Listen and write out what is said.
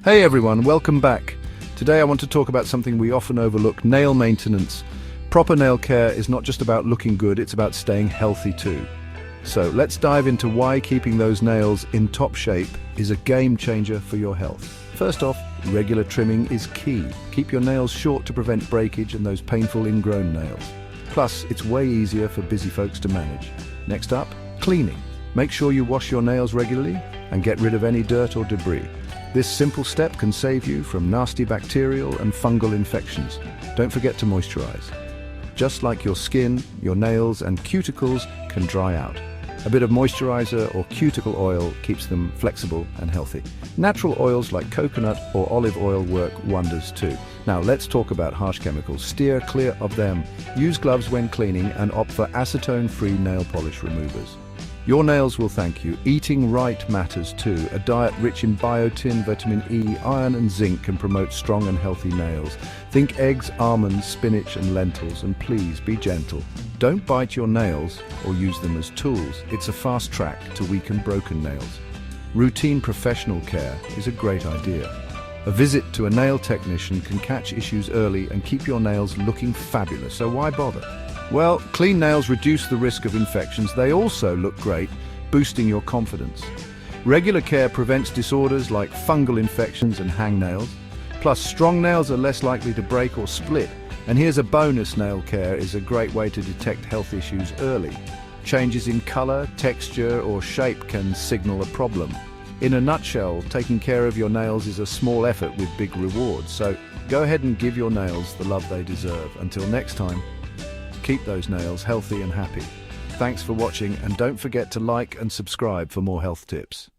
Hey everyone, welcome back. Today I want to talk about something we often overlook: nail maintenance. Proper nail care is not just about looking good, it's about staying healthy too. So let's dive into why keeping those nails in top shape is a game changer for your health. First off, regular trimming is key. Keep your nails short to prevent breakage and those painful ingrown nails. Plus, it's way easier for busy folks to manage. Next up, cleaning. Make sure you wash your nails regularly and get rid of any dirt or debris. This simple step can save you from nasty bacterial and fungal infections. Don't forget to moisturize. Just like your skin, your nails and cuticles can dry out. A bit of moisturizer or cuticle oil keeps them flexible and healthy. Natural oils like coconut or olive oil work wonders too. Now let's talk about harsh chemicals. Steer clear of them. Use gloves when cleaning and opt for acetone-free nail polish removers. Your nails will thank you. Eating right matters too. A diet rich in biotin, vitamin E, iron and zinc can promote strong and healthy nails. Think eggs, almonds, spinach and lentils, and please be gentle. Don't bite your nails or use them as tools. It's a fast track to weaken broken nails. Routine professional care is a great idea. A visit to a nail technician can catch issues early and keep your nails looking fabulous, so why bother? Well, clean nails reduce the risk of infections. They also look great, boosting your confidence. Regular care prevents disorders like fungal infections and hangnails. Plus, strong nails are less likely to break or split. And here's a bonus: nail care is a great way to detect health issues early. Changes in color, texture, or shape can signal a problem. In a nutshell, taking care of your nails is a small effort with big rewards. So go ahead and give your nails the love they deserve. Until next time, keep those nails healthy and happy. Thanks for watching, and don't forget to like and subscribe for more health tips.